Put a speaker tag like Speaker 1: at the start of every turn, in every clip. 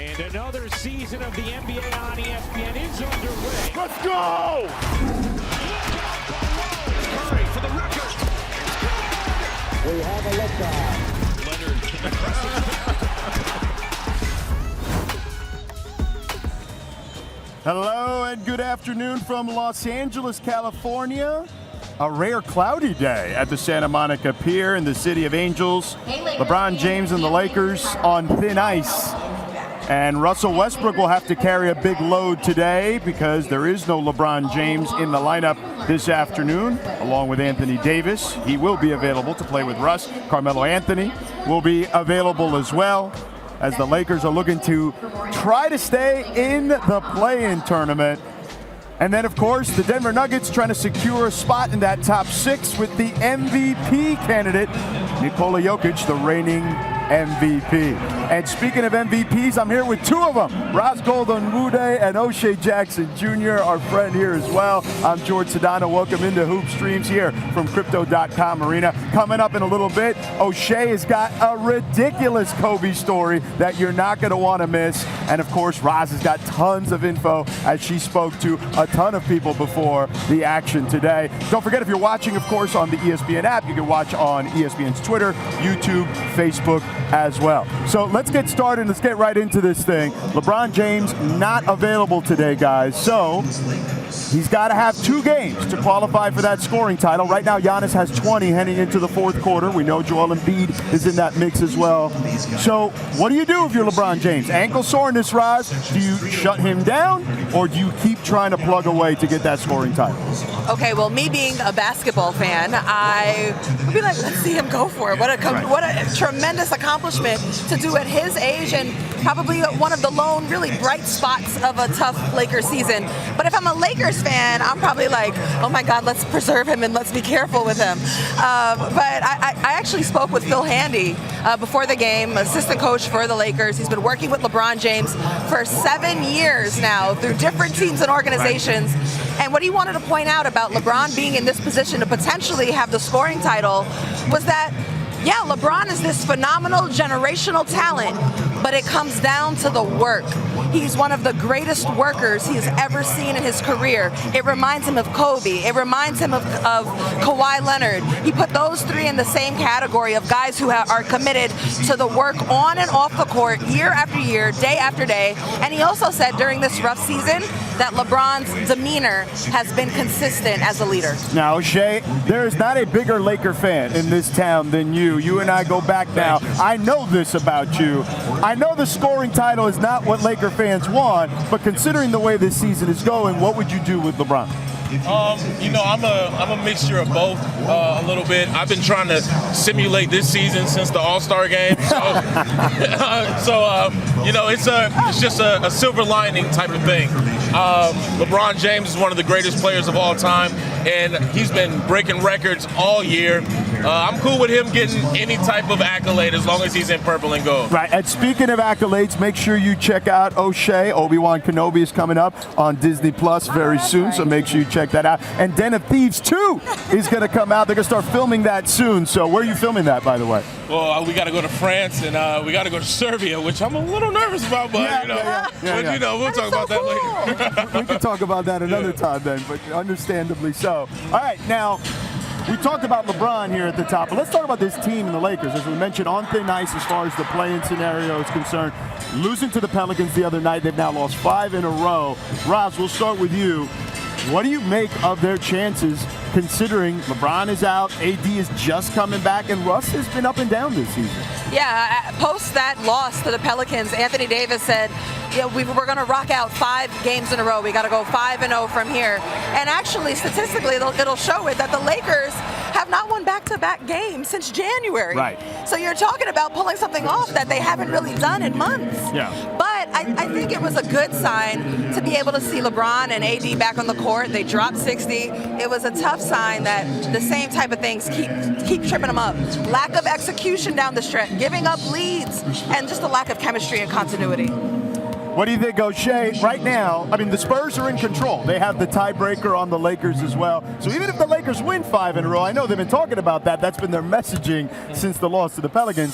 Speaker 1: And another season of the NBA on ESPN is underway.
Speaker 2: Let's go!
Speaker 1: Curry for the record.
Speaker 3: We have a liftoff.
Speaker 2: Hello and good afternoon from Los Angeles, California. A rare cloudy day at the Santa Monica Pier in the City of Angels. LeBron James and the Lakers on thin ice. And Russell Westbrook will have to carry a big load today because there is no LeBron James in the lineup this afternoon, along with Anthony Davis. He will be available to play with Russ. Carmelo Anthony will be available as well, as the Lakers are looking to try to stay in the play-in tournament. And then, of course, the Denver Nuggets trying to secure a spot in that top six with the MVP candidate, Nikola Jokic, the reigning MVP. And speaking of MVPs, I'm here with two of them, Gold-Onwude and O'Shea Jackson Jr., our friend here as well. I'm Jorge Sedano. Welcome into Hoop Streams here from Crypto.com Arena. Coming up in a little bit, O'Shea has got a ridiculous Kobe story that you're not going to want to miss. And, of course, Roz has got tons of info as she spoke to a ton of people before the action today. Don't forget, if you're watching, of course, on the ESPN app, you can watch on ESPN's Twitter, YouTube, Facebook as well. So let's get started. Let's get right into this thing. LeBron James not available today, guys. So he's got to have 2 games to qualify for that scoring title. Right now, Giannis has 20 heading into the fourth quarter. We know Joel Embiid is in that mix as well. So what do you do if you're LeBron James? Ankle soreness, Roz. Do you shut him down, or do you keep trying to plug away to get that scoring title?
Speaker 4: Okay, well, me being a basketball fan, I would be like, let's see him go for it. What a tremendous accomplishment to do at his age, and probably one of the lone really bright spots of a tough Lakers season. But if I'm a Lakers fan, I'm probably like, oh my God, let's preserve him and let's be careful with him. But I actually spoke with Phil Handy before the game, assistant coach for the Lakers. He's been working with LeBron James for 7 years now through different teams and organizations. And what he wanted to point out about LeBron being in this position to potentially have the scoring title was that, yeah, LeBron is this phenomenal generational talent, but it comes down to the work. He's one of the greatest workers he's ever seen in his career. It reminds him of Kobe. It reminds him of Kawhi Leonard. He put those 3 in the same category of guys who are committed to the work on and off the court year after year, day after day. And he also said during this rough season that LeBron's demeanor has been consistent as a leader.
Speaker 2: Now, O'Shea, there is not a bigger Laker fan in this town than you. You and I go back now. I know this about you. I know the scoring title is not what Laker fans want, but considering the way this season is going, what would you do with LeBron?
Speaker 5: I'm a mixture of both a little bit. I've been trying to simulate this season since the All-Star game. It's just a silver lining type of thing. LeBron James is one of the greatest players of all time, and he's been breaking records all year. I'm cool with him getting any type of accolade as long as he's in purple and gold.
Speaker 2: Right, and speaking of accolades, make sure you check out O'Shea. Obi-Wan Kenobi is coming up on Disney Plus very soon, so make sure you check that out. And Den of Thieves 2 is going to come out. They're going to start filming that soon. So where are you filming that, by the way?
Speaker 5: Well, we got to go to France, and we got to go to Serbia, which I'm a little nervous about, but we'll talk about that later.
Speaker 2: We can talk about that another time then, but understandably so. All right, now, we talked about LeBron here at the top, but let's talk about this team and the Lakers. As we mentioned, on thin ice as far as the play-in scenario is concerned. Losing to the Pelicans the other night, they've now lost 5 in a row. Roz, we'll start with you. What do you make of their chances, considering LeBron is out, AD is just coming back, and Russ has been up and down this season?
Speaker 4: Yeah, post that loss to the Pelicans, Anthony Davis said, we're going to rock out 5 games in a row. We got to go 5-0 from here. And actually, statistically, it'll show it that the Lakers have not won back-to-back games since January.
Speaker 2: Right.
Speaker 4: So you're talking about pulling something off that they haven't really done in months.
Speaker 2: Yeah.
Speaker 4: But I think it was a good sign to be able to see LeBron and AD back on the court. They dropped 60. It was a tough sign that the same type of things keep tripping them up. Lack of execution down the stretch, giving up leads, and just a lack of chemistry and continuity.
Speaker 2: What do you think, O'Shea? Right now, I mean, the Spurs are in control. They have the tiebreaker on the Lakers as well. So even if the Lakers win 5 in a row, I know they've been talking about that. That's been their messaging since the loss to the Pelicans.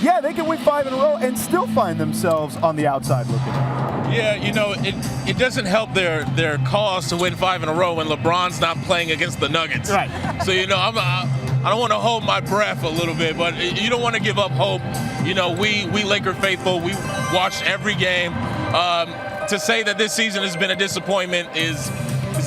Speaker 2: yeah, they can win 5 in a row and still find themselves on the outside looking in.
Speaker 5: Yeah, you know, it doesn't help their cause to win 5 in a row when LeBron's not playing against the Nuggets.
Speaker 2: Right.
Speaker 5: So, you know, I don't want to hold my breath a little bit, but you don't want to give up hope. You know, we Laker faithful, we watched every game. To say that this season has been a disappointment is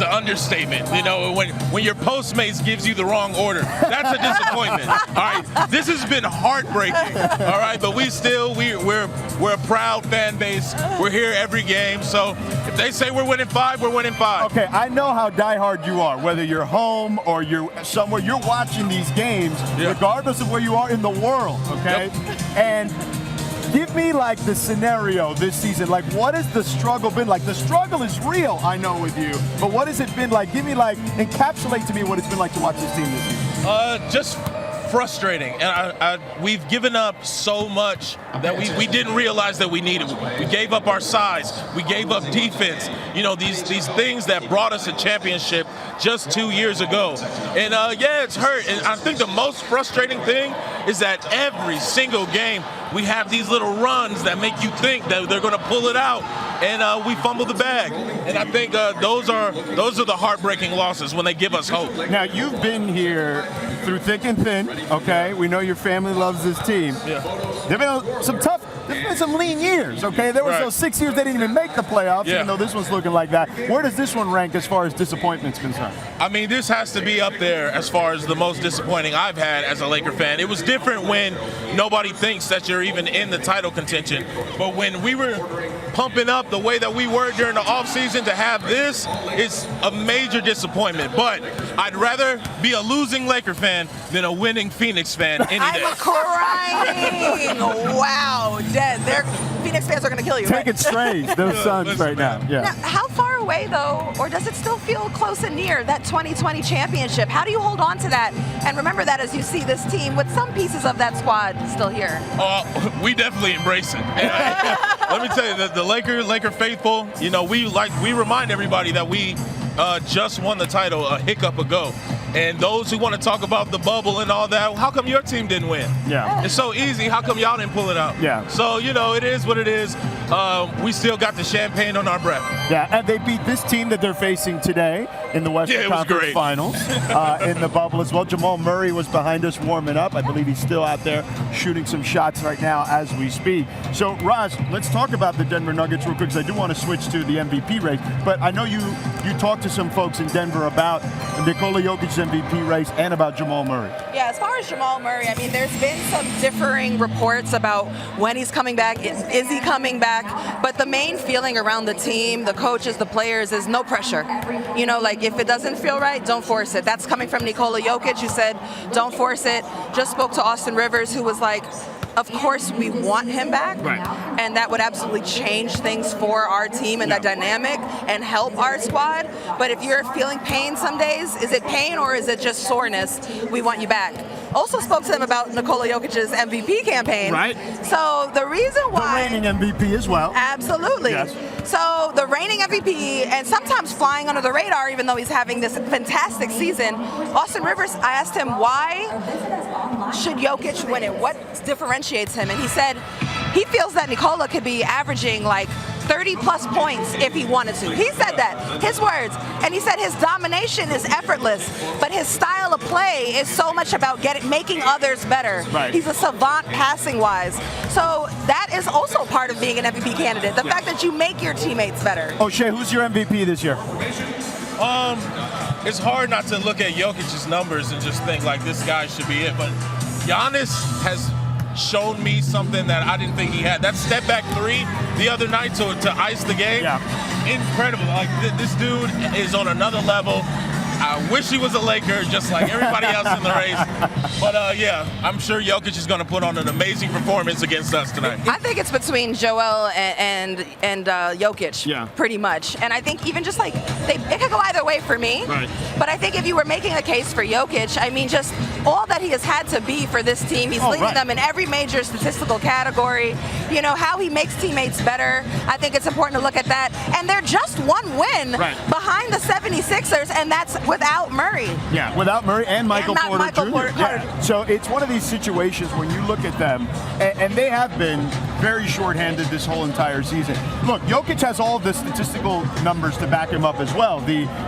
Speaker 5: an understatement. You know, when your Postmates gives you the wrong order, that's a disappointment. All right, this has been heartbreaking. All right, but we're a proud fan base. We're here every game. So if they say we're winning 5, we're winning 5.
Speaker 2: Okay, I know how diehard you are. Whether you're home or you're somewhere, you're watching these games, regardless of where you are in the world. Okay, and give me like the scenario this season. Like, what has the struggle been like? The struggle is real, I know, with you. But what has it been like? Give me like, encapsulate to me what it's been like to watch this team this season.
Speaker 5: Just frustrating. And we've given up so much that we didn't realize that we needed. We gave up our size. We gave up defense. You know, these things that brought us a championship just 2 years ago. And yeah, it's hurt. And I think the most frustrating thing is that every single game we have these little runs that make you think that they're going to pull it out, and we fumble the bag. And I think those are the heartbreaking losses when they give us hope.
Speaker 2: Now, you've been here through thick and thin, okay? We know your family loves this team.
Speaker 5: Yeah.
Speaker 2: There've been some lean years, okay? There was those 6 years they didn't even make the playoffs, even though this one's looking like that. Where does this one rank as far as disappointment's concerned?
Speaker 5: I mean, this has to be up there as far as the most disappointing I've had as a Laker fan. It was different when nobody thinks that you're even in the title contention. But when we were pumping up the way that we were during the offseason, to have this is a major disappointment. But I'd rather be a losing Laker fan than a winning Phoenix fan any day.
Speaker 4: I'm crying. Wow, dead. Phoenix fans are going to kill you.
Speaker 2: Taking strays, those Suns right now. Yeah.
Speaker 4: Now, how far away, though, or does it still feel close and near, that 2020 championship? How do you hold on to that and remember that as you see this team with some pieces of that squad still here?
Speaker 5: We definitely embrace it. Let me tell you, the Laker faithful, you know, we remind everybody that we just won the title a hiccup ago. And those who want to talk about the bubble and all that, how come your team didn't win?
Speaker 2: Yeah.
Speaker 5: It's so easy. How come y'all didn't pull it out?
Speaker 2: Yeah.
Speaker 5: So, you know, it is what it is. We still got the champagne on our breath.
Speaker 2: Yeah, and they beat this team that they're facing today in the Western Conference Finals in the bubble as well. Jamal Murray was behind us warming up. I believe he's still out there shooting some shots right now as we speak. So, Raj, let's talk about the Denver Nuggets real quick, because I do want to switch to the MVP race. But I know you talked to some folks in Denver about Nikola Jokic's MVP race and about Jamal Murray.
Speaker 4: Yeah, as far as Jamal Murray, I mean, there's been some differing reports about when he's coming back. Is he coming back? But the main feeling around the team, the coaches, the players, is no pressure. You know, like, if it doesn't feel right, don't force it. That's coming from Nikola Jokic, who said, don't force it. Just spoke to Austin Rivers, who was like, of course we want him back, and that would absolutely change things for our team and that dynamic and help our squad. But if you're feeling pain some days, is it pain or is it just soreness? We want you back. Also spoke to them about Nikola Jokic's MVP campaign.
Speaker 2: Right.
Speaker 4: So the reason why...
Speaker 2: The reigning MVP as well.
Speaker 4: Absolutely.
Speaker 2: Yes.
Speaker 4: So the reigning MVP, and sometimes flying under the radar, even though he's having this fantastic season, Austin Rivers, I asked him, why should Jokic win it? What differentiates him? And he said he feels that Nikola could be averaging like 30-plus points if he wanted to. He said that, his words. And he said his domination is effortless, but his style of play is so much about making others better.
Speaker 2: Right.
Speaker 4: He's a savant passing-wise. So that is also part of being an MVP candidate, the fact that you make your teammates better.
Speaker 2: O'Shea, who's your MVP this year?
Speaker 5: It's hard not to look at Jokic's numbers and just think like this guy should be it, but Giannis has shown me something that I didn't think he had. That step back three the other night to ice the game, incredible. Like this dude is on another level. I wish he was a Laker, just like everybody else in the race. But yeah, I'm sure Jokic is going to put on an amazing performance against us tonight.
Speaker 4: I think it's between Joel and Jokic, pretty much. And I think even just like it could go either way for me.
Speaker 2: Right.
Speaker 4: But I think if you were making a case for Jokic, I mean, just all that he has had to be for this team. He's leading them in every major statistical category. You know, how he makes teammates better. I think it's important to look at that. And they're just one win behind the 76ers, and that's without Murray.
Speaker 2: Yeah, without Murray and Michael Porter
Speaker 4: Michael
Speaker 2: Jr.
Speaker 4: Porter.
Speaker 2: Yeah. So it's one of these situations when you look at them, and they have been very shorthanded this whole entire season. Look, Jokic has all the statistical numbers to back him up as well.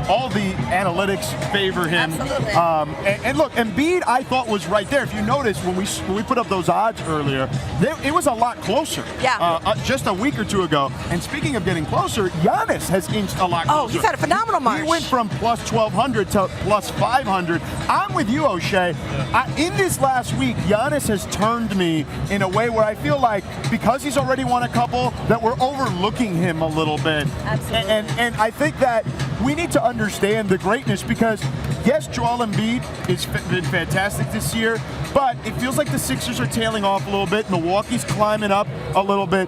Speaker 2: All the analytics favor him.
Speaker 4: Absolutely.
Speaker 2: And look, Embiid, I thought was right there. If you notice, when we put up those odds earlier, it was a lot closer.
Speaker 4: Yeah.
Speaker 2: Just a week or two ago. And speaking of getting closer, Giannis has inched a lot closer.
Speaker 4: Oh, he's had a phenomenal march.
Speaker 2: He went from plus 1,200 to plus 500. I'm with you, O'Shea. In this last week, Giannis has turned me in a way where I feel like because he's already won a couple, that we're overlooking him a little bit.
Speaker 4: Absolutely.
Speaker 2: And I think that we need to understand the greatness because, yes, Joel Embiid has been fantastic this year, but it feels like the Sixers are tailing off a little bit. Milwaukee's climbing up a little bit.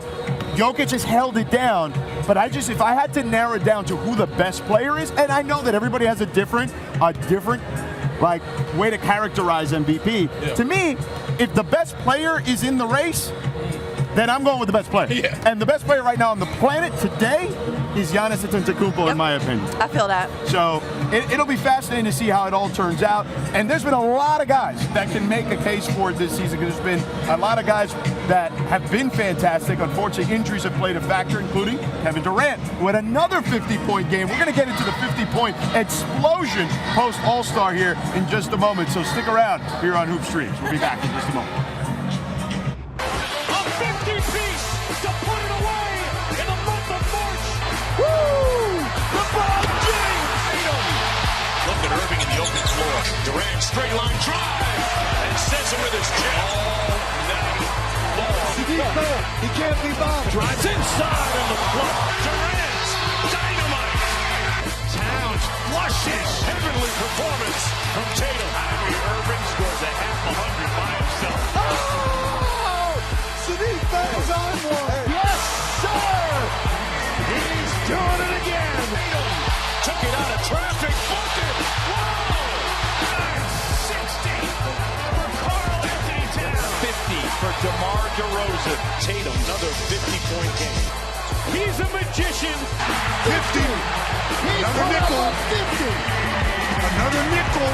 Speaker 2: Jokic has held it down, but if I had to narrow it down to who the best player is, and I know that everybody has a different like way to characterize MVP. Yeah. To me, if the best player is in the race, then I'm going with the best player.
Speaker 5: Yeah.
Speaker 2: And the best player right now on the planet today is Giannis Antetokounmpo, in my opinion.
Speaker 4: I feel that.
Speaker 2: So it'll be fascinating to see how it all turns out. And there's been a lot of guys that can make a case for it this season because there's been a lot of guys that have been fantastic. Unfortunately, injuries have played a factor, including Kevin Durant, who had another 50-point game. We're going to get into the 50-point explosion post-All-Star here in just a moment. So stick around here on Hoop Streams. We'll be back in just a moment.
Speaker 1: A 50-piece to put it away in the month of March. Woo! LeBron James!
Speaker 6: Look at Irving in the open floor. Durant straight line drive and sends it with his chin. All night long.
Speaker 3: He can't be bothered.
Speaker 1: Drives inside on the floor. Durant! Dynamite!
Speaker 6: Towns flushes. Heavenly performance from Tatum. Kyrie Irving scores a half 100 by himself.
Speaker 3: Sadiq is on one.
Speaker 1: Yes, sir! He's doing it again.
Speaker 6: Took it out of traffic. Booked it. Whoa! 960 for Karl Anthony Towns. 50 for DeMar DeRozan. Tatum, another 50-point game.
Speaker 1: He's a magician.
Speaker 3: 50. Another nickel. 50. Another nickel.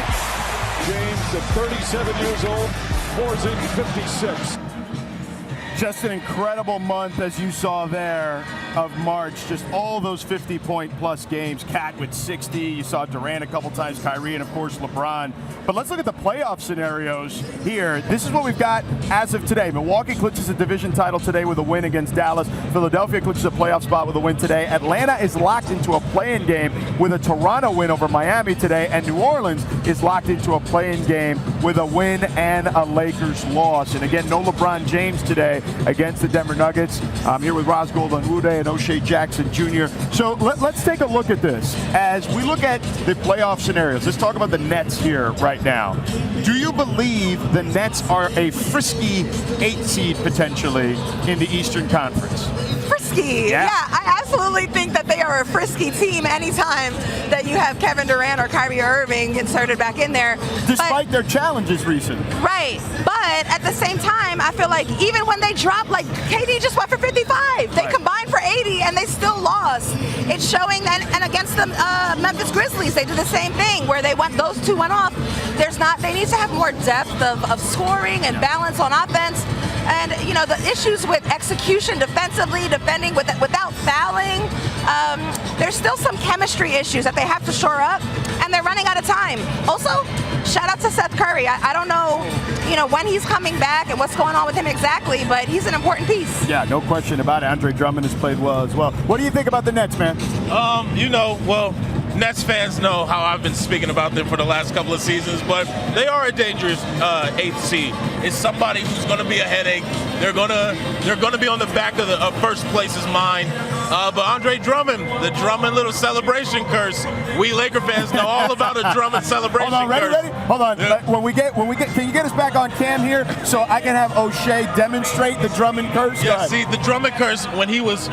Speaker 1: James, at 37 years old, pours in 56.
Speaker 2: Just an incredible month, as you saw there, of March. Just all those 50-point plus games. Cat with 60. You saw Durant a couple times, Kyrie, and of course LeBron. But let's look at the playoff scenarios here. This is what we've got as of today. Milwaukee clinches a division title today with a win against Dallas. Philadelphia clinches a playoff spot with a win today. Atlanta is locked into a play-in game with a Toronto win over Miami today. And New Orleans is locked into a play-in game with a win and a Lakers loss. And again, no LeBron James today against the Denver Nuggets. I'm here with Roz Gold-Onwude and O'Shea Jackson Jr. So let's take a look at this. As we look at the playoff scenarios, let's talk about the Nets here right now. Do you believe the Nets are a frisky 8 seed potentially in the Eastern Conference?
Speaker 4: Frisky. Yeah, I absolutely think that they are a frisky team anytime that you have Kevin Durant or Kyrie Irving inserted back in there.
Speaker 2: Despite their challenges recently.
Speaker 4: Right. But at the same time, I feel like even when they drop, like KD just went for 55. They combined for 80 and they still lost. It's showing that, and against the Memphis Grizzlies, they did the same thing where those two went off. They need to have more depth of scoring and balance on offense. And, you know, the issues with execution defensively, defending without fouling, there's still some chemistry issues that they have to shore up, and they're running out of time. Also, shout out to Seth Curry. I don't know, you know, when he's coming back and what's going on with him exactly, but he's an important piece.
Speaker 2: Yeah, no question about it. Andre Drummond has played well as well. What do you think about the Nets, man?
Speaker 5: Nets fans know how I've been speaking about them for the last couple of seasons, but they are a dangerous 8th seed. It's somebody who's going to be a headache. They're going to be on the back of first place's mind. But Andre Drummond, the Drummond little celebration curse. We Laker fans know all about a Drummond celebration curse.
Speaker 2: Ready? Hold on. Yeah. When we get, can you get us back on cam here so I can have O'Shea demonstrate the Drummond curse?
Speaker 5: Yeah. See, the Drummond curse when he was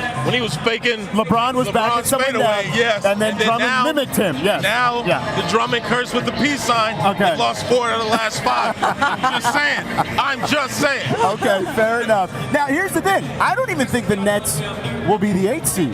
Speaker 5: faking.
Speaker 2: LeBron was back at someone down.
Speaker 5: Yes.
Speaker 2: And then Drummond mimicked him. Yes.
Speaker 5: Now the Drummond curse with the peace sign.
Speaker 2: Okay.
Speaker 5: They lost 4 out of the last 5. I'm just saying.
Speaker 2: Okay, fair enough. Now here's the thing. I don't even think the Nets will be the 8th seed.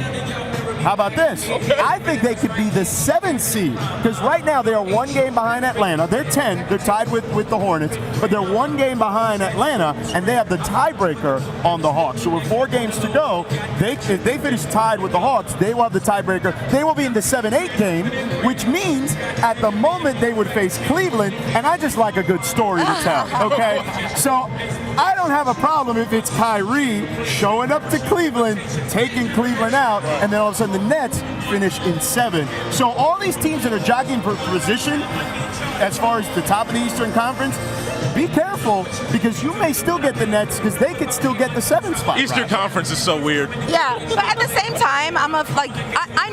Speaker 2: How about this?
Speaker 5: Okay.
Speaker 2: I think they could be the 7th seed because right now they are 1 game behind Atlanta. They're 10. They're tied with the Hornets, but they're 1 game behind Atlanta, and they have the tiebreaker on the Hawks. So with 4 games to go, if they finish tied with the Hawks, they will have the tiebreaker. They will be in the 7-8 game, which means at the moment they would face Cleveland, and I just like a good story to tell, okay? So I don't have a problem if it's Kyrie showing up to Cleveland, taking Cleveland out, and then all of a sudden the Nets finish in 7. So all these teams that are jockeying for position as far as the top of the Eastern Conference, be careful because you may still get the Nets because they could still get the 7th spot.
Speaker 5: Eastern Conference is so weird.
Speaker 4: Yeah, but at the same time, I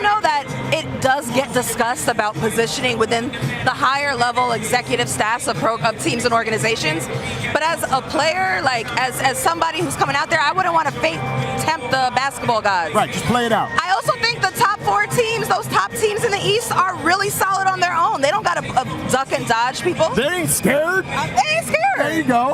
Speaker 4: know that it does get discussed about positioning within the higher level executive staffs of teams and organizations. But as a player, like as somebody who's coming out there, I wouldn't want to tempt the basketball gods.
Speaker 2: Right, just play it out.
Speaker 4: I also think the top 4 teams, those top teams in the East, are really solid on their own. They don't got to duck and dodge people.
Speaker 2: They ain't scared.
Speaker 4: They ain't scared.
Speaker 2: There you go.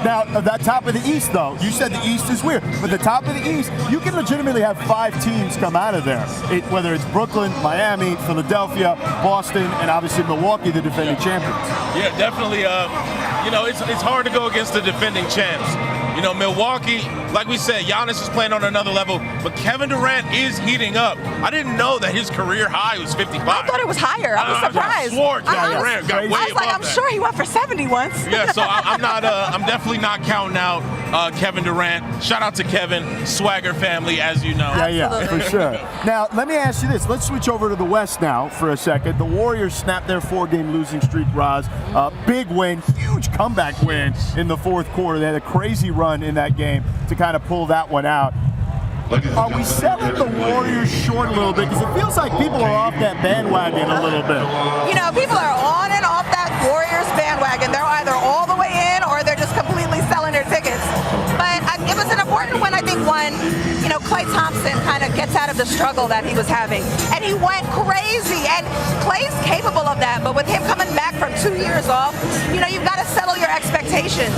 Speaker 2: Now, that top of the East, though, you said the East is weird, but the top of the East, you can legitimately have 5 teams come out of there, whether it's Brooklyn, Miami, Philadelphia, Boston, and obviously Milwaukee, the defending champions.
Speaker 5: Yeah, definitely. It's hard to go against the defending champs. Milwaukee, like we said, Giannis is playing on another level, but Kevin Durant is heating up. I didn't know that his career high was 55.
Speaker 4: I thought it was higher. I was surprised.
Speaker 5: I swore Kevin Durant got way above
Speaker 4: I was like, I'm sure he went for 70 once.
Speaker 5: Yeah, so I'm definitely not counting out Kevin Durant. Shout out to Kevin, Swagger family, as you know.
Speaker 2: Yeah, for sure. Now, let me ask you this. Let's switch over to the West now for a second. The Warriors snapped their 4-game losing streak, Roz. Big win, huge comeback win in the 4th quarter. They had a crazy run in that game to kind of pull that one out. Are we selling the Warriors short a little bit? Because it feels like people are off that bandwagon a little bit.
Speaker 4: People are on and off that Warriors bandwagon. They're either all the way in or they're just completely selling their tickets. But it was an important win, I think, when Klay Thompson kind of gets out of the struggle that he was having. And he went crazy. And Klay's capable of that. But with him coming back from 2 years off, you've got to settle your expectations.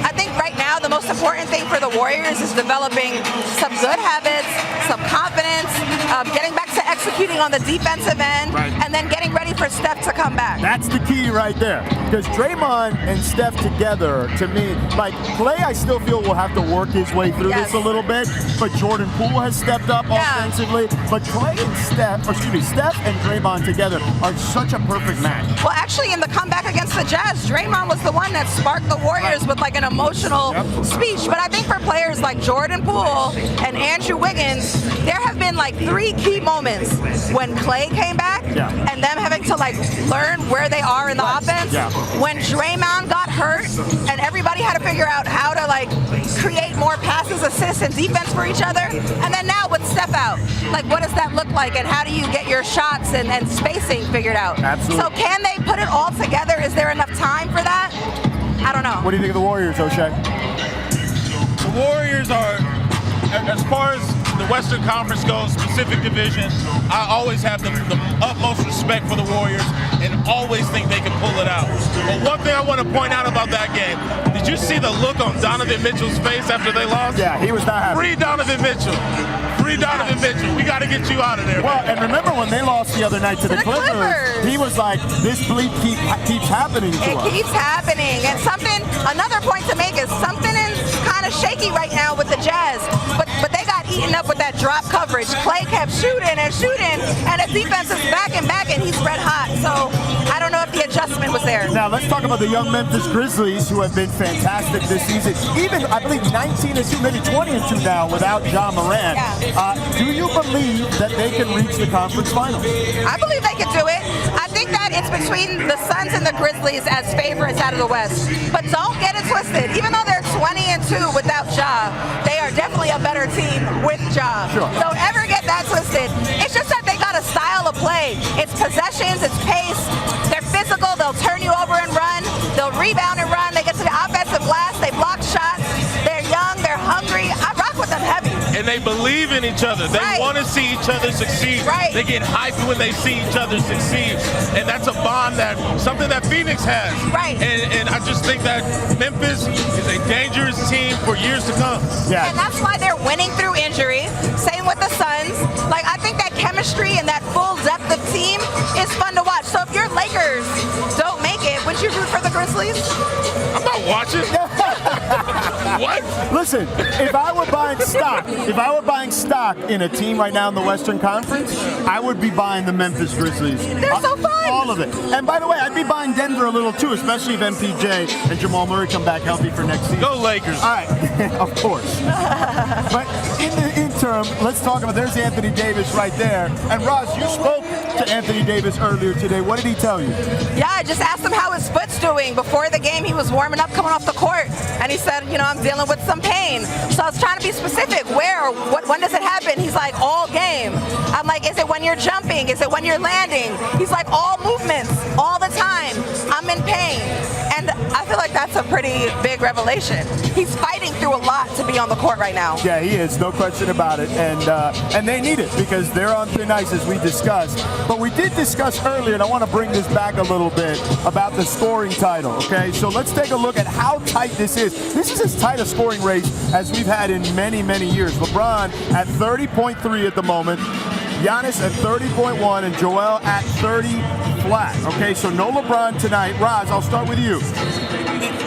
Speaker 4: I think right now the most important thing for the Warriors is developing some good habits, some confidence, getting back to executing on the defensive end, and then getting ready for Steph to come back.
Speaker 2: That's the key right there. Because Draymond and Steph together, to me, like Klay, I still feel will have to work his way through this a little bit. But Jordan Poole has stepped up offensively. But Klay and Steph and Draymond together are such a perfect match.
Speaker 4: Well, actually, in the comeback against the Jazz, Draymond was the one that sparked the Warriors with like an emotional speech. But I think for players like Jordan Poole and Andrew Wiggins, there have been like 3 key moments when Klay came back and them having to like learn where they are in the offense. When Draymond got hurt and everybody had to figure out how to like create more passes, assists, and defense for each other. And then now with Steph out, like what does that look like and how do you get your shots and spacing figured out?
Speaker 2: Absolutely.
Speaker 4: So can they put it all together? Is there enough time for that? I don't know.
Speaker 2: What do you think of the Warriors, O'Shea?
Speaker 5: The Warriors are, as far as the Western Conference goes, Pacific Division, I always have the utmost respect for the Warriors and always think they can pull it out. But one thing I want to point out about that game, did you see the look on Donovan Mitchell's face after they lost?
Speaker 2: Yeah, he was not happy.
Speaker 5: Free Donovan Mitchell. Free Donovan Mitchell. We got to get you out of there.
Speaker 2: Well, and remember when they lost the other night to the Clippers, he was like, this bleep keeps happening to us.
Speaker 4: It keeps happening. And another point to make is something is kind of shaky right now with the Jazz. But they got eaten up with that drop coverage. Klay kept shooting, and the defense is back and he's red hot. So I don't know if the adjustment was there.
Speaker 2: Now let's talk about the young Memphis Grizzlies, who have been fantastic this season. Even, I believe, 19-2, maybe 20-2 now without Ja Morant. Do you believe that they can reach the conference finals?
Speaker 4: I believe they can do it. I think that it's between the Suns and the Grizzlies as favorites out of the West. But don't get it twisted. Even though they're 20-2 without Ja, they are definitely a better team with Ja.
Speaker 2: Sure.
Speaker 4: Don't ever get that twisted. It's just that they got a style of play. It's possessions, it's pace. They're physical. They'll turn you over and run. They'll rebound and run. They get to the offensive glass. They block shots. They're young. They're hungry. I rock with them heavy.
Speaker 5: And they believe in each other. They want to see each other succeed. They get hyped when they see each other succeed. And that's a bond something that Phoenix has. And I just think that Memphis is a dangerous team for years to come.
Speaker 2: Yeah.
Speaker 4: And that's why they're winning through injury. Same with the Suns. Like, I think that chemistry chemistry and that full depth of team is fun to watch. So if your Lakers don't make it, would you root for the Grizzlies?
Speaker 5: I'm not watching. What?
Speaker 2: Listen, if I were buying stock in a team right now in the Western Conference, I would be buying the Memphis Grizzlies.
Speaker 4: They're so fun.
Speaker 2: All of it. And by the way, I'd be buying Denver a little too, especially if MPJ and Jamal Murray come back healthy for next season.
Speaker 5: Go Lakers.
Speaker 2: All right, of course. But in the interim, let's talk about, there's Anthony Davis right there. And Roz, you spoke to Anthony Davis earlier today. What did he tell you?
Speaker 4: Yeah, I just asked him how his foot's doing. Before the game, he was warming up, coming off the court, and he said, you know, I'm dealing with some pain. So I was trying to be specific. Where? When does it happen? He's like, all game. I'm like, is it when you're jumping? Is it when you're landing? He's like, all movements, all the time. I'm in pain. And I feel like that's a pretty big revelation. He's fighting through a lot to be on the court right now.
Speaker 2: Yeah, he is, no question about it. And they need it because they're on thin ice, as we discussed. But we did discuss earlier, and I want to bring this back a little bit, about the scoring title, okay? So let's take a look at how tight this is. This is as tight a scoring race as we've had in many, many years. LeBron at 30.3 at the moment, Giannis at 30.1, and Joel at 30 flat. Okay, so no LeBron tonight. Roz, I'll start with you.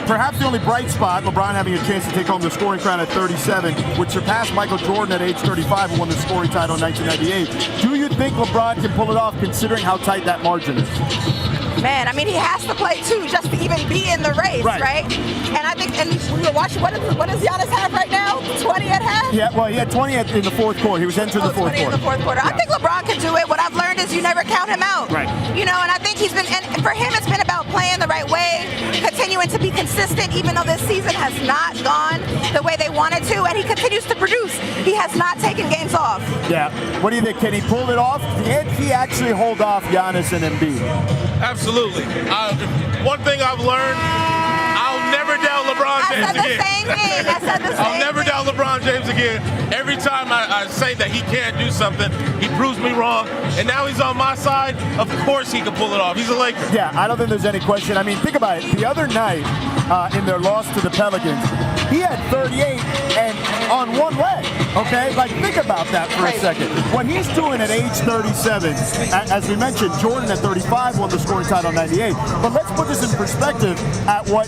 Speaker 2: Perhaps the only bright spot, LeBron having a chance to take home the scoring crown at 37, would surpass Michael Jordan at age 35, who won the scoring title in 1998. Do you think LeBron can pull it off, considering how tight that margin is?
Speaker 4: Man, I mean, he has to play two just to even be in the race, right? And I think, and we were watching, what does Giannis have right now? 20 at half?
Speaker 2: Yeah, well, he had 20 in the fourth quarter. He was entering the fourth
Speaker 4: 20
Speaker 2: quarter.
Speaker 4: in the fourth quarter.
Speaker 2: Yeah.
Speaker 4: I think LeBron can do it. What I've learned is you never count him out.
Speaker 2: Right.
Speaker 4: You know, and I think he's been, and for him, it's been about playing the right way, continuing to be consistent, even though this season has not gone the way they wanted to, and he continues to produce. He has not taken games off.
Speaker 2: Yeah. What do you think? Can he pull it off? Can he actually hold off Giannis and Embiid?
Speaker 5: Absolutely. One thing I've learned, I'll never doubt LeBron James again.
Speaker 4: I said the same thing.
Speaker 5: I'll never doubt LeBron James again. Every time I say that he can't do something, he proves me wrong. And now he's on my side. Of course he can pull it off. He's a Laker.
Speaker 2: Yeah, I don't think there's any question. I mean, think about it. The other night, in their loss to the Pelicans, he had 38 and on one leg. Okay, like think about that for a second. What he's doing at age 37, as we mentioned, Jordan at 35 won the scoring title in 98. But let's put this in perspective at what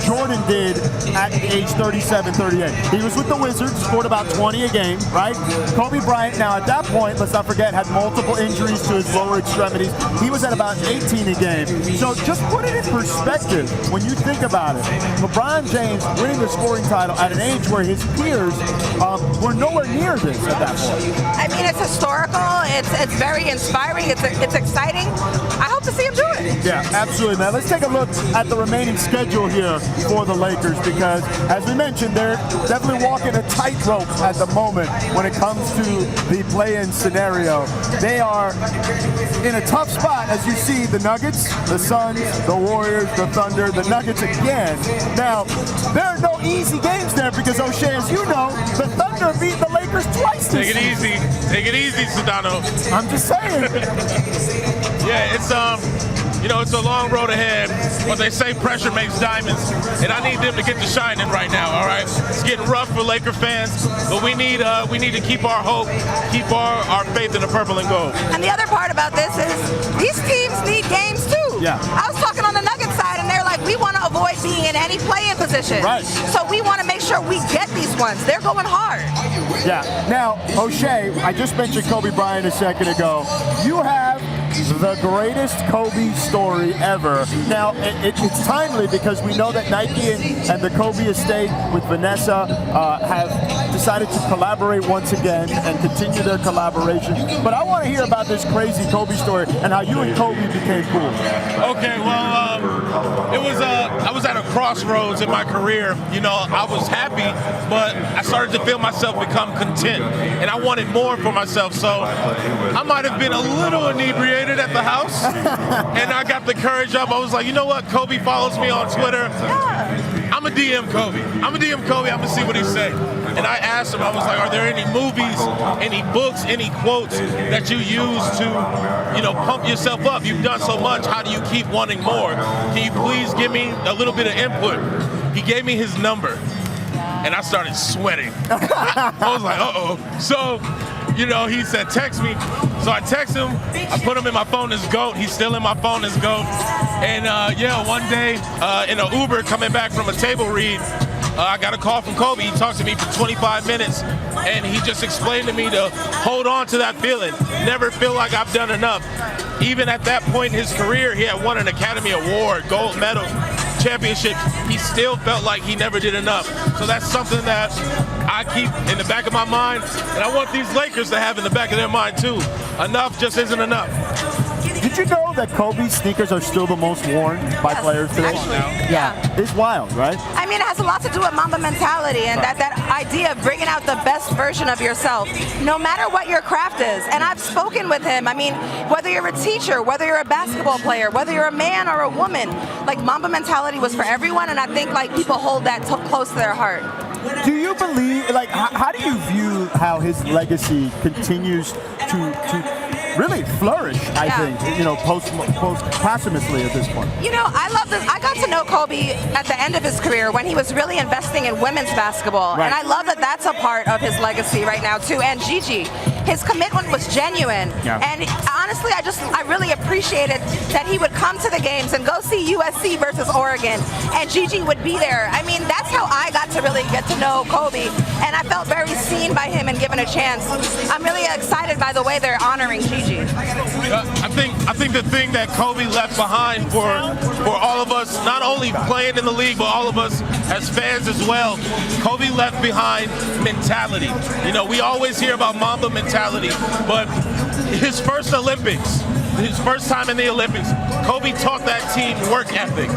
Speaker 2: Jordan did at age 37, 38. He was with the Wizards, scored about 20 a game, right? Kobe Bryant, now at that point, let's not forget, had multiple injuries to his lower extremities. He was at about 18 a game. So just put it in perspective when you think about it. LeBron James winning the scoring title at an age where his peers were nowhere near this at that point.
Speaker 4: I mean, it's historical. It's very inspiring. It's exciting. I hope to see him do it.
Speaker 2: Yeah, absolutely, man. Let's take a look at the remaining schedule here for the Lakers because, as we mentioned, they're definitely walking a tightrope at the moment when it comes to the play-in scenario. They are in a tough spot, as you see, the Nuggets, the Suns, the Warriors, the Thunder, the Nuggets again. Now, there are no easy games there because, O'Shea, as you know, the Thunder beat the Lakers twice this
Speaker 5: Take it
Speaker 2: season.
Speaker 5: easy. Take it easy, Sedano.
Speaker 2: I'm just saying.
Speaker 5: Yeah, it's it's a long road ahead, but they say pressure makes diamonds, and I need them to get to shining right now. All right, it's getting rough for Laker fans, but we need to keep our hope, keep our faith in the purple and gold.
Speaker 4: And the other part about this is these teams need games too.
Speaker 2: Yeah.
Speaker 4: I was talking on the Nuggets side, and they're like, we want to avoid being in any play-in position.
Speaker 2: Right.
Speaker 4: So we want to make sure we get these ones. They're going hard.
Speaker 2: Yeah. Now, O'Shea, I just mentioned Kobe Bryant a second ago. You have the greatest Kobe story ever. Now, it's timely because we know that Nike and the Kobe estate with Vanessa have decided to collaborate once again and continue their collaboration. But I want to hear about this crazy Kobe story and how you and Kobe became cool.
Speaker 5: Okay, well, I was at a crossroads in my career. You know, I was happy, but I started to feel myself become content, and I wanted more for myself. So I might have been a little inebriated at the house, and I got the courage up. I was like, you know what? Kobe follows me on Twitter. I'm a DM Kobe. I'm gonna see what he say. And I asked him, I was like, are there any movies, any books, any quotes that you use to, pump yourself up? You've done so much. How do you keep wanting more? Can you please give me a little bit of input? He gave me his number, and I started sweating. I was like, uh-oh. So, he said, text me. So I text him. I put him in my phone as GOAT. He's still in my phone as GOAT. And one day in an Uber coming back from a table read, I got a call from Kobe. He talked to me for 25 minutes, and he just explained to me to hold on to that feeling. Never feel like I've done enough. Even at that point in his career, he had won an Academy Award, gold medal, championship. He still felt like he never did enough. So that's something that I keep in the back of my mind, and I want these Lakers to have in the back of their mind too. Enough just isn't enough.
Speaker 2: Did you know that Kobe's sneakers are still the most worn by players today?
Speaker 4: Actually,
Speaker 2: yeah. It's wild, right?
Speaker 4: I mean, it has a lot to do with Mamba mentality and that idea of bringing out the best version of yourself, no matter what your craft is. And I've spoken with him. I mean, whether you're a teacher, whether you're a basketball player, whether you're a man or a woman, like Mamba mentality was for everyone, and I think like people hold that close to their heart.
Speaker 2: Do you believe, like, how do you view how his legacy continues to really flourish, I think, posthumously at this point?
Speaker 4: I love this. I got to know Kobe at the end of his career when he was really investing in women's basketball.
Speaker 2: Right.
Speaker 4: And I love that that's a part of his legacy right now, too. And Gigi, his commitment was genuine.
Speaker 2: Yeah.
Speaker 4: And honestly, I really appreciated that he would come to the games and go see USC versus Oregon, and Gigi would be there. I mean, that's how I got to really get to know Kobe. And I felt very seen by him and given a chance. I'm really excited by the way they're honoring Gigi.
Speaker 5: I think the thing that Kobe left behind for all of us, not only playing in the league, but all of us as fans as well, Kobe left behind mentality. We always hear about Mamba mentality, but his first Olympics, his first time in the Olympics, Kobe taught that team work ethic.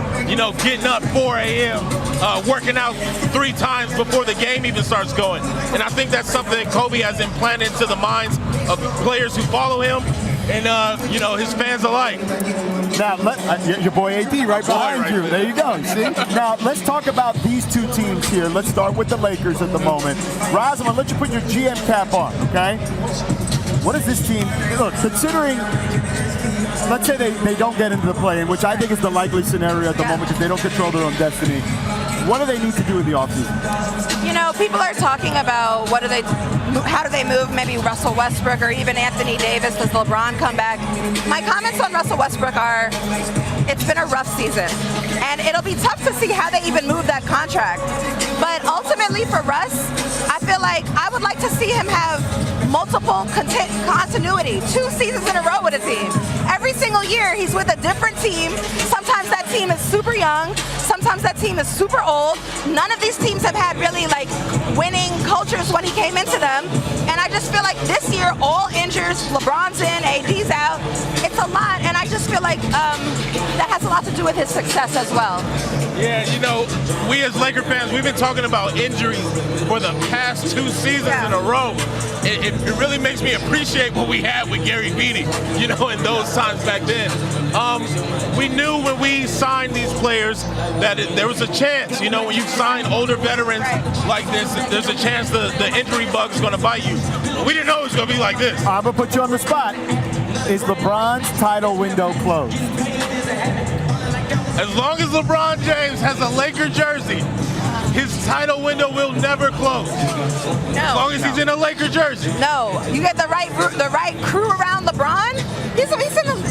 Speaker 5: Getting up 4 a.m., working out 3 times before the game even starts going. And I think that's something Kobe has implanted into the minds of players who follow him and, his fans alike.
Speaker 2: Now, your boy AD right behind you. There you go. See? Now, let's talk about these two teams here. Let's start with the Lakers at the moment. Raz, I'm going to let you put your GM cap on, okay? What is this team, look, considering, let's say they don't get into the play-in, which I think is the likely scenario at the moment because they don't control their own destiny. What do they need to do in the offseason?
Speaker 4: People are talking about how do they move maybe Russell Westbrook or even Anthony Davis? Does LeBron come back? My comments on Russell Westbrook are, it's been a rough season. And it'll be tough to see how they even move that contract. But ultimately for Russ, I feel like I would like to see him have multiple continuity, 2 seasons in a row with a team. Every single year he's with a different team. Sometimes that team is super young. Sometimes that team is super old. None of these teams have had really winning cultures when he came into them. And I just feel like this year, all injuries, LeBron's in, AD's out. It's a lot, and I just feel like that has a lot to do with his success as well.
Speaker 5: Yeah, we as Laker fans, we've been talking about injuries for the past 2 seasons in a row. It really makes me appreciate what we had with Gary Beatty, in those times back then. We knew when we signed these players that there was a chance, when you sign older veterans like this, there's a chance the injury bug is going to bite you. We didn't know it was going to be like this.
Speaker 2: I'm going to put you on the spot. Is LeBron's title window closed?
Speaker 5: As long as LeBron James has a Laker jersey, his title window will never close.
Speaker 4: No.
Speaker 5: As long as he's in a Laker jersey.
Speaker 4: No. You get the right crew around LeBron. He's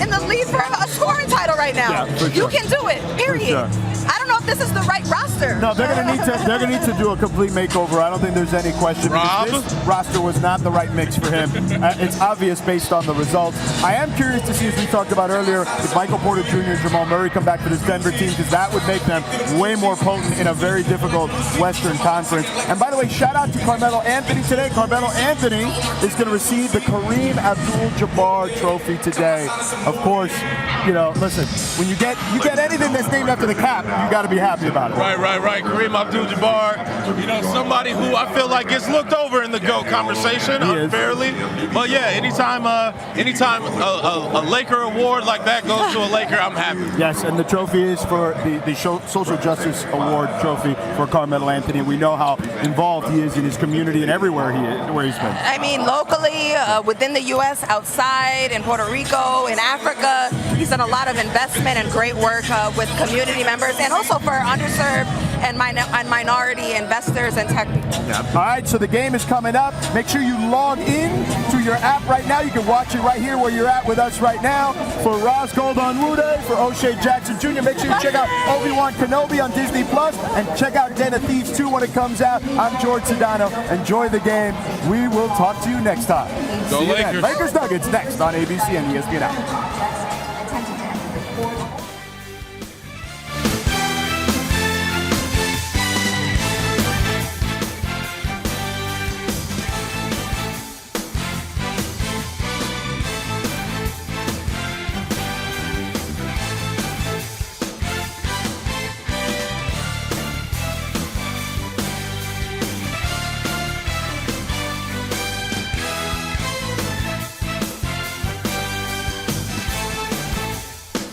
Speaker 4: in the lead for a scoring title right now.
Speaker 2: Yeah, for sure.
Speaker 4: You can do it. Period.
Speaker 2: Sure.
Speaker 4: I don't know if this is the right roster.
Speaker 2: No, they're gonna need to do a complete makeover. I don't think there's any question. This roster was not the right mix for him. It's obvious based on the results. I am curious to see, as we talked about earlier, if Michael Porter Jr. and Jamal Murray come back to this Denver team, because that would make them way more potent in a very difficult Western Conference. And by the way, shout out to Carmelo Anthony today. Carmelo Anthony is going to receive the Kareem Abdul-Jabbar Trophy today. Of course, listen, when you get anything that's named after the cap, you got to be happy about it.
Speaker 5: Right. Kareem Abdul-Jabbar, somebody who I feel like gets looked over in the GOAT conversation unfairly. But yeah, anytime a Laker award like that goes to a Laker, I'm happy.
Speaker 2: Yes, and the trophy is for the Social Justice Award trophy for Carmelo Anthony. We know how involved he is in his community and everywhere where he's been.
Speaker 4: I mean, locally, within the U.S., outside, in Puerto Rico, in Africa, he's done a lot of investment and great work with community members and also for underserved and minority investors and tech people.
Speaker 2: All right, so the game is coming up. Make sure you log in to your app right now. You can watch it right here where you're at with us right now. For Ross Gold-Onwude, for O'Shea Jackson Jr., make sure you check out Obi-Wan Kenobi on Disney Plus and check out Den of Thieves 2 when it comes out. I'm Jorge Sedano. Enjoy the game. We will talk to you next time.
Speaker 5: Go
Speaker 2: See you then.
Speaker 5: Lakers.
Speaker 2: Lakers Nuggets next on ABC and ESPN.